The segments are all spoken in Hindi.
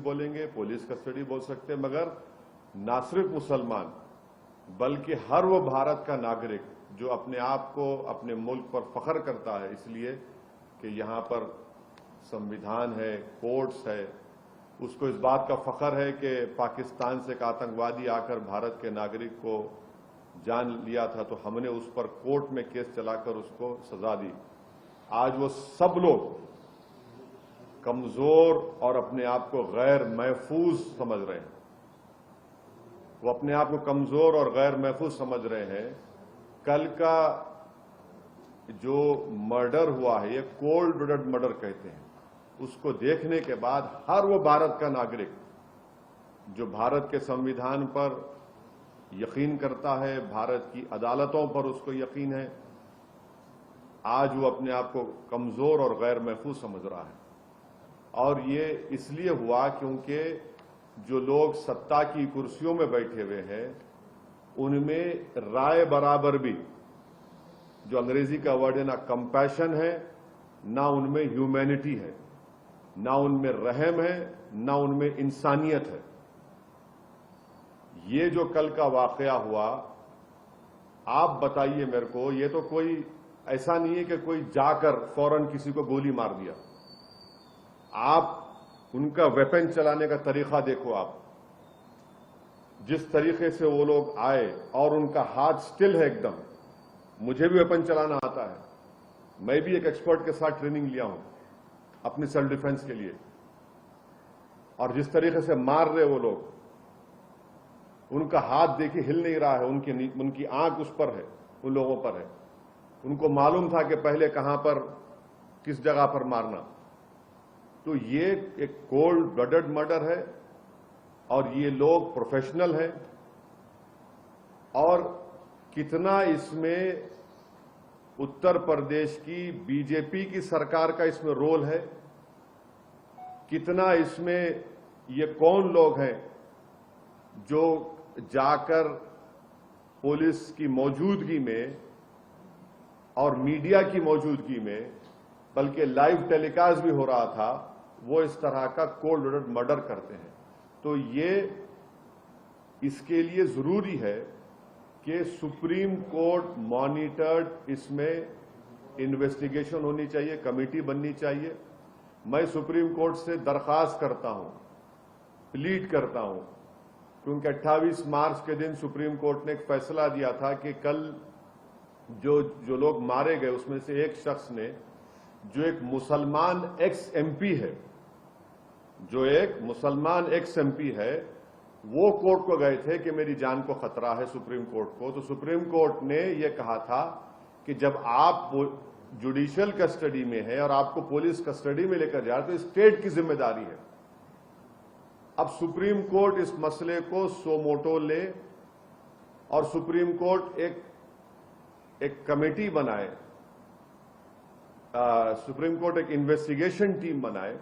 बोलेंगे, पुलिस कस्टडी बोल सकते हैं, मगर ना सिर्फ मुसलमान बल्कि हर वो भारत का नागरिक जो अपने आप को अपने मुल्क पर फख्र करता है इसलिए कि यहाँ पर संविधान है, कोर्ट्स है, उसको इस बात का फख्र है कि पाकिस्तान से एक आतंकवादी आकर भारत के नागरिक को जान लिया था तो हमने उस पर कोर्ट में केस चलाकर उसको सजा दी। आज वो सब लोग कमजोर और अपने आप को गैर महफूज समझ रहे हैं। वो अपने आप को कमजोर और गैर महफूज समझ रहे हैं। कल का जो मर्डर हुआ है, ये कोल्ड ब्लडेड मर्डर कहते हैं, उसको देखने के बाद हर वो भारत का नागरिक जो भारत के संविधान पर यकीन करता है, भारत की अदालतों पर उसको यकीन है, आज वो अपने आप को कमजोर और गैर महफूज समझ रहा है। और ये इसलिए हुआ क्योंकि जो लोग सत्ता की कुर्सियों में बैठे हुए हैं उनमें राय बराबर भी, जो अंग्रेजी का वर्ड है, ना कंपैशन है, ना उनमें ह्यूमैनिटी है, ना उनमें रहम है, ना उनमें इंसानियत है। ये जो कल का वाकया हुआ, आप बताइए मेरे को, ये तो कोई ऐसा नहीं है कि कोई जाकर फौरन किसी को गोली मार दिया। आप उनका वेपन चलाने का तरीका देखो, आप जिस तरीके से वो लोग आए और उनका हाथ स्टिल है एकदम। मुझे भी वेपन चलाना आता है, मैं भी एक एक्सपर्ट के साथ ट्रेनिंग लिया हूं अपनी सेल्फ डिफेंस के लिए। और जिस तरीके से मार रहे वो लोग, उनका हाथ देखिए हिल नहीं रहा है, उनकी आंख उस पर है, उन लोगों पर है। उनको मालूम था कि पहले कहां पर, किस जगह पर मारना। तो ये एक कोल्ड ब्लडेड मर्डर है और ये लोग प्रोफेशनल हैं। और कितना इसमें उत्तर प्रदेश की बीजेपी की सरकार का इसमें रोल है, कितना इसमें ये कौन लोग हैं जो जाकर पुलिस की मौजूदगी में और मीडिया की मौजूदगी में, बल्कि लाइव टेलीकास्ट भी हो रहा था, वो इस तरह का कोल्ड ब्लडेड मर्डर करते हैं। तो ये इसके लिए जरूरी है कि सुप्रीम कोर्ट मॉनिटर्ड इसमें इन्वेस्टिगेशन होनी चाहिए, कमेटी बननी चाहिए। मैं सुप्रीम कोर्ट से दरखास्त करता हूं, प्लीड करता हूं, क्योंकि 28 मार्च के दिन सुप्रीम कोर्ट ने एक फैसला दिया था कि कल जो लोग मारे गए उसमें से एक शख्स ने, जो एक मुसलमान एक्स एमपी है, जो एक मुसलमान एक्स एमपी है, वो कोर्ट को गए थे कि मेरी जान को खतरा है सुप्रीम कोर्ट को। तो सुप्रीम कोर्ट ने यह कहा था कि जब आप जुडिशियल कस्टडी में है और आपको पुलिस कस्टडी में लेकर जा रहे तो स्टेट की जिम्मेदारी है। अब सुप्रीम कोर्ट इस मसले को सो मोटो ले और सुप्रीम कोर्ट एक कमेटी बनाए, सुप्रीम कोर्ट एक इन्वेस्टिगेशन टीम बनाए,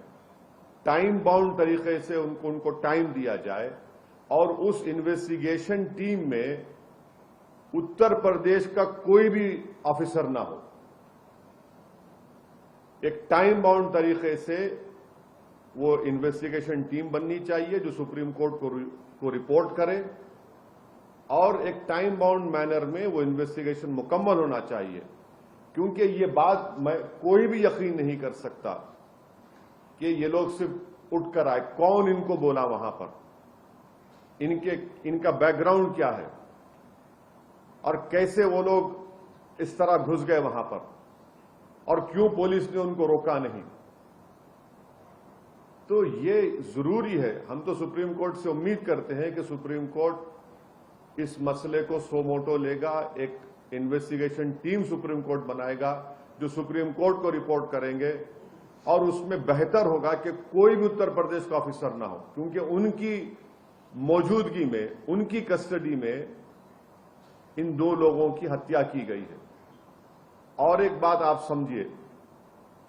टाइम बाउंड तरीके से उनको टाइम दिया जाए और उस इन्वेस्टिगेशन टीम में उत्तर प्रदेश का कोई भी ऑफिसर ना हो। एक टाइम बाउंड तरीके से वो इन्वेस्टिगेशन टीम बननी चाहिए जो सुप्रीम कोर्ट को रिपोर्ट करे और एक टाइम बाउंड मैनर में वो इन्वेस्टिगेशन मुकम्मल होना चाहिए। क्योंकि ये बात मैं कोई भी यकीन नहीं कर सकता कि ये लोग सिर्फ उठकर आए, कौन इनको बोला वहां पर, इनका बैकग्राउंड क्या है और कैसे वो लोग इस तरह घुस गए वहां पर और क्यों पुलिस ने उनको रोका नहीं। तो ये जरूरी है। हम तो सुप्रीम कोर्ट से उम्मीद करते हैं कि सुप्रीम कोर्ट इस मसले को सो मोटो लेगा, एक इन्वेस्टिगेशन टीम सुप्रीम कोर्ट बनाएगा जो सुप्रीम कोर्ट को रिपोर्ट करेंगे और उसमें बेहतर होगा कि कोई भी उत्तर प्रदेश का ऑफिसर ना हो, क्योंकि उनकी मौजूदगी में, उनकी कस्टडी में इन दो लोगों की हत्या की गई है। और एक बात आप समझिए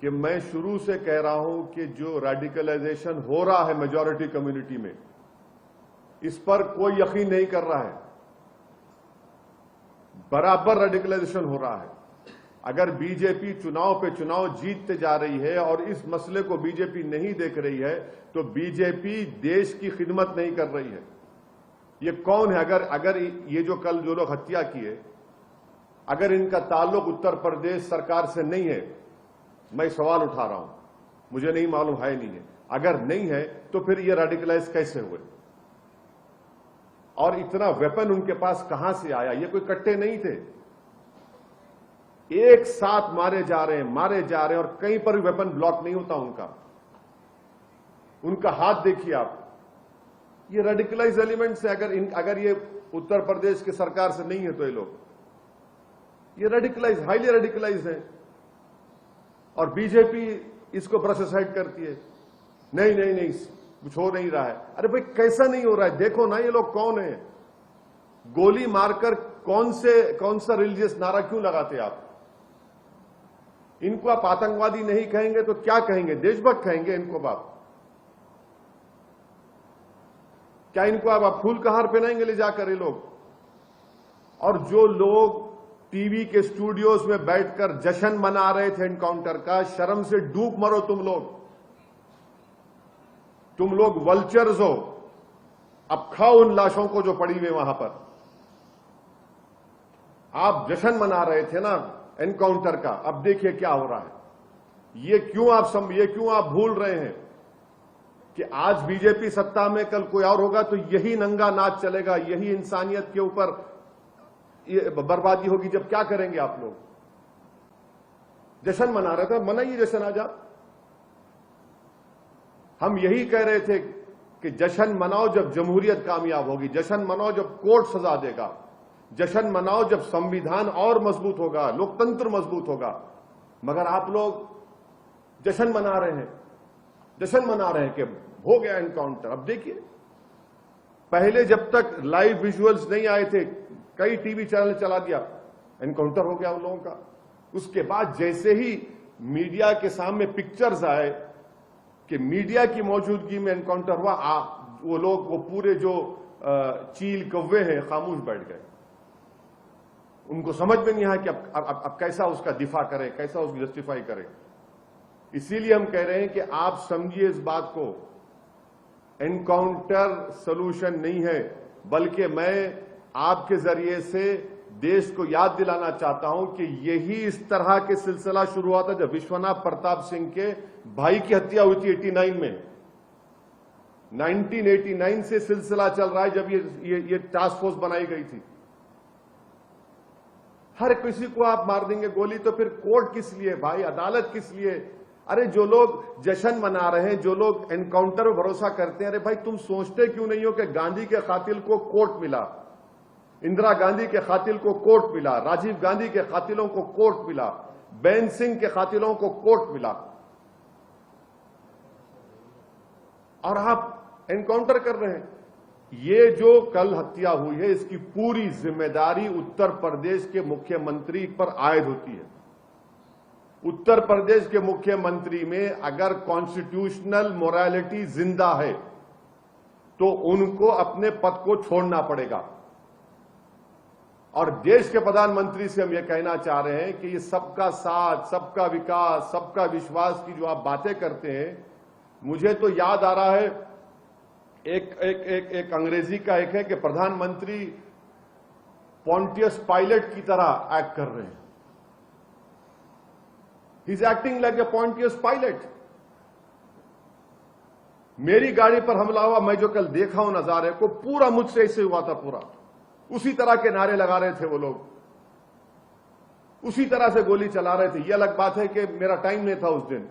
कि मैं शुरू से कह रहा हूं कि जो रेडिकलाइजेशन हो रहा है मेजॉरिटी कम्युनिटी में, इस पर कोई यकीन नहीं कर रहा है। बराबर रेडिकलाइजेशन हो रहा है अगर बीजेपी चुनाव पे चुनाव जीतते जा रही है और इस मसले को बीजेपी नहीं देख रही है तो बीजेपी देश की खिदमत नहीं कर रही है। ये कौन है? अगर ये जो कल जो लोग हत्या किए, अगर इनका ताल्लुक उत्तर प्रदेश सरकार से नहीं है, मैं सवाल उठा रहा हूं, मुझे नहीं मालूम है नहीं है, अगर नहीं है तो फिर ये रेडिकलाइज कैसे हुए और इतना वेपन उनके पास कहां से आया? ये कोई कट्टे नहीं थे, एक साथ मारे जा रहे हैं और कहीं पर भी वेपन ब्लॉक नहीं होता उनका हाथ देखिए आप। ये रेडिकलाइज एलिमेंट्स है। अगर ये उत्तर प्रदेश के सरकार से नहीं है तो ये रेडिकलाइज, हाईली रेडिकलाइज है और बीजेपी इसको ब्रश असाइड करती है। नहीं कुछ हो नहीं रहा है। अरे भाई कैसा नहीं हो रहा है? देखो ना ये लोग कौन है। गोली मारकर कौन सा रिलीजियस नारा क्यों लगाते आप? इनको आप आतंकवादी नहीं कहेंगे तो क्या कहेंगे? देशभक्त कहेंगे इनको आप? क्या इनको आप फूल का हार पहनाएंगे ले जाकर ये लोग? और जो लोग टीवी के स्टूडियोज में बैठकर जश्न मना रहे थे एनकाउंटर का, शर्म से डूब मरो तुम लोग वल्चर्स हो। अब खाओ उन लाशों को जो पड़ी हुई वहां पर। आप जश्न मना रहे थे ना एनकाउंटर का, अब देखिए क्या हो रहा है। ये क्यों आप भूल रहे हैं कि आज बीजेपी सत्ता में, कल कोई और होगा तो यही नंगा नाच चलेगा, यही इंसानियत के ऊपर ये बर्बादी होगी। जब क्या करेंगे आप लोग? जश्न मना रहे थे, मनाइए जश्न आज आप। हम यही कह रहे थे कि जश्न मनाओ जब जमहूरियत कामयाब होगी, जश्न मनाओ जब कोर्ट सजा देगा, जश्न मनाओ जब संविधान और मजबूत होगा, लोकतंत्र मजबूत होगा। मगर आप लोग जश्न मना रहे हैं कि हो गया एनकाउंटर। अब देखिए, पहले जब तक लाइव विजुअल्स नहीं आए थे, कई टीवी चैनल चला दिया, एनकाउंटर हो गया उन लोगों का। उसके बाद जैसे ही मीडिया के सामने पिक्चर्स आए कि मीडिया की मौजूदगी में एनकाउंटर हुआ, वो पूरे जो चील कौवे हैं खामोश बैठ गए। उनको समझ में नहीं आया कि अब कैसा उसका दिफा करे, कैसा उसको जस्टिफाई करे। इसीलिए हम कह रहे हैं कि आप समझिए इस बात को, एनकाउंटर सॉल्यूशन नहीं है, बल्कि मैं आपके जरिए से देश को याद दिलाना चाहता हूं कि यही इस तरह के सिलसिला शुरू हुआ था जब विश्वनाथ प्रताप सिंह के भाई की हत्या हुई थी 89 में। 1989 से सिलसिला चल रहा है जब ये टास्क फोर्स बनाई गई थी। हर किसी को आप मार देंगे गोली तो फिर कोर्ट किस लिए भाई? अदालत किस लिए? अरे जो लोग जश्न मना रहे हैं, जो लोग एनकाउंटर में भरोसा करते हैं, अरे भाई तुम सोचते क्यों नहीं हो कि गांधी के कातिल को कोर्ट मिला, इंदिरा गांधी के कातिल को कोर्ट मिला, राजीव गांधी के कातिलों को कोर्ट मिला, बेन सिंह के कातिलों को कोर्ट मिला, और आप एनकाउंटर कर रहे हैं। ये जो कल हत्या हुई है इसकी पूरी जिम्मेदारी उत्तर प्रदेश के मुख्यमंत्री पर आयद होती है। उत्तर प्रदेश के मुख्यमंत्री में अगर कॉन्स्टिट्यूशनल मोरालिटी जिंदा है तो उनको अपने पद को छोड़ना पड़ेगा। और देश के प्रधानमंत्री से हम यह कहना चाह रहे हैं कि ये सबका साथ, सबका विकास, सबका विश्वास की जो आप बातें करते हैं, मुझे तो याद आ रहा है एक अंग्रेजी का एक है कि प्रधानमंत्री पॉन्टियस पायलट की तरह एक्ट कर रहे हैं। He is acting like a Pontius Pilate. मेरी गाड़ी पर हमला हुआ, मैं जो कल देखा हूं नजारे को, पूरा मुझसे ऐसे हुआ था, पूरा उसी तरह के नारे लगा रहे थे वो लोग, उसी तरह से गोली चला रहे थे। यह अलग बात है कि मेरा टाइम नहीं था उस दिन,